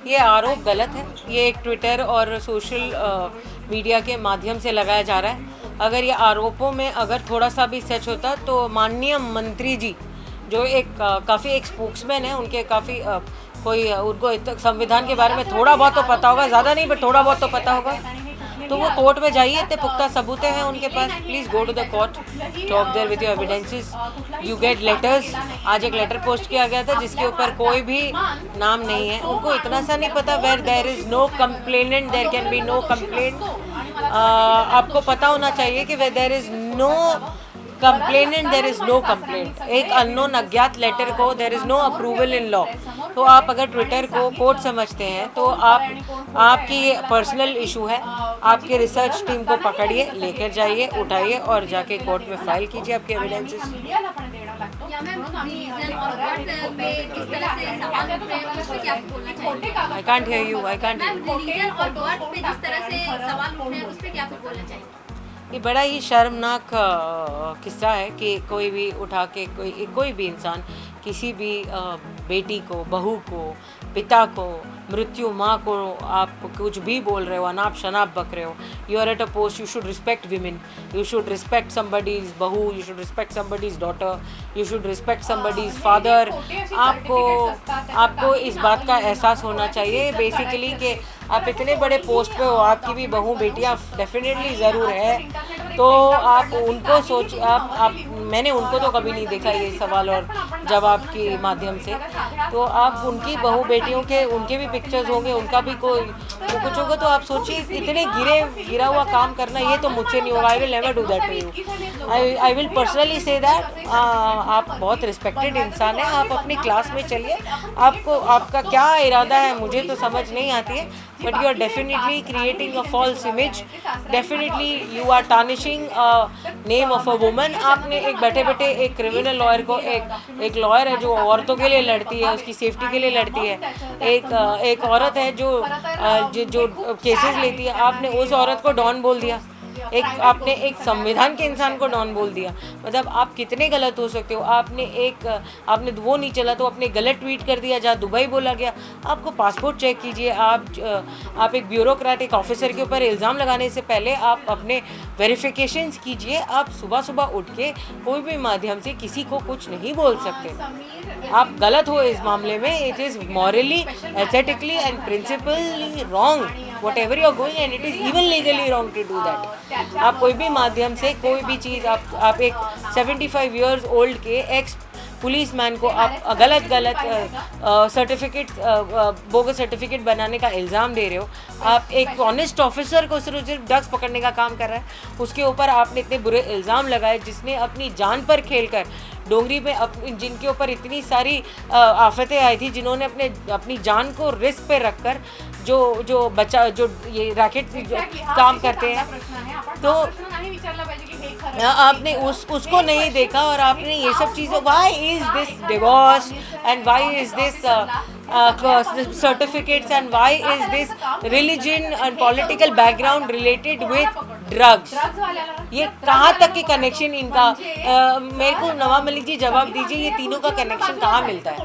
ये आरोप गलत है। ये एक ट्विटर और सोशल मीडिया के माध्यम से लगाया जा रहा है। अगर ये आरोपों में अगर थोड़ा सा भी सच होता तो माननीय मंत्री जी जो एक काफ़ी एक स्पोक्समैन है, उनके काफ़ी कोई उनको संविधान के बारे में थोड़ा बहुत तो पता होगा, ज़्यादा नहीं बट थोड़ा बहुत तो पता होगा, तो वो कोर्ट में जाइए। इतने पुख्ता सबूतें हैं उनके पास, please go to the court, talk there with your evidences, you get letters. आज एक लेटर पोस्ट किया गया था जिसके ऊपर कोई भी नाम नहीं है। उनको इतना सा नहीं पता where there is no complainant there can be no complaint. आपको पता होना चाहिए कि where there is no complainant there is no complaint. एक अननोन अज्ञात लेटर को there is no approval in law. तो आप अगर ट्विटर को कोर्ट समझते हैं तो आपकी ये पर्सनल इशू है। आपके रिसर्च टीम को पकड़िए, लेकर जाइए, उठाइए और जाके कोर्ट में फाइल कीजिए आपके evidences. I can't hear you, I can't. ये बड़ा ही शर्मनाक किस्सा है कि कोई भी उठा के कोई भी इंसान किसी भी बेटी को, बहू को, पिता को, मृत्यु माँ को आप कुछ भी बोल रहे हो, अनाप शनाप बक रहे हो। You are at a post, you should respect women, you should respect somebody's बहू, you should respect somebody's daughter, you should respect somebody's father. आपको इस बात का एहसास होना चाहिए बेसिकली कि आप इतने बड़े पोस्ट पे हो, आपकी भी बहू बेटियाँ डेफिनेटली ज़रूर है, तो आप उनको मैंने उनको तो कभी नहीं देखा ये सवाल और जवाब के माध्यम से। तो आप उनकी बहू बेटियों के उनके भी पिक्चर्स होंगे, उनका भी कोई कुछ होगा, तो आप सोचिए इतने गिरा हुआ काम करना ये तो मुझसे नहीं होगा। I will never do that to you. I will personally say that आप बहुत रिस्पेक्टेड इंसान हैं, आप अपनी क्लास में चलिए। आपका क्या इरादा है मुझे तो समझ नहीं आती है, but you are definitely creating a false image, definitely you are tarnishing name of a woman. आपने एक बैठे एक क्रिमिनल लॉयर को, एक लॉयर है जो औरतों के लिए लड़ती है, उसकी सेफ्टी के लिए लड़ती है, एक औरत है जो केसेस लेती है, आपने उस औरत को डॉन बोल दिया। आपने एक संविधान के इंसान को डॉन बोल दिया। मतलब आप कितने गलत हो सकते हो। आपने वो नहीं चला तो आपने गलत ट्वीट कर दिया जहाँ दुबई बोला गया। आपको पासपोर्ट चेक कीजिए। आप एक ब्यूरोक्रेटिक ऑफिसर के ऊपर इल्ज़ाम लगाने से पहले आप अपने वेरिफिकेशंस कीजिए। आप सुबह उठ के कोई भी माध्यम से किसी को कुछ नहीं बोल सकते। आप गलत हो इस मामले में। It is morally, ethically and principally wrong whatever you are going, and it is even legally wrong to do that। आप कोई भी माध्यम से कोई भी चीज़ आप एक 75 years old के एक्स पुलिस मैन को आप गलत सर्टिफिकेट बोगस सर्टिफिकेट बनाने का इल्ज़ाम दे रहे हो। आप एक ऑनेस्ट ऑफिसर को सिर्फ ड्रग्स पकड़ने का काम कर रहा है, उसके ऊपर आपने इतने बुरे इल्ज़ाम लगाए जिसने अपनी जान पर खेलकर डोंगरी में जिनके ऊपर इतनी सारी आफतें आई थी, जिन्होंने अपनी जान को रिस्क पे रखकर जो ये रैकेट काम करते हैं, तो आपने उसको नहीं देखा और आपने ये सब चीज़ें, why is this divorce and why is this certificates and why is this religion and political background related with drugs. ये कहाँ तक के कनेक्शन इनका, मेरे को नवाब मलिक जी जवाब दीजिए, ये तीनों का कनेक्शन कहाँ मिलता है।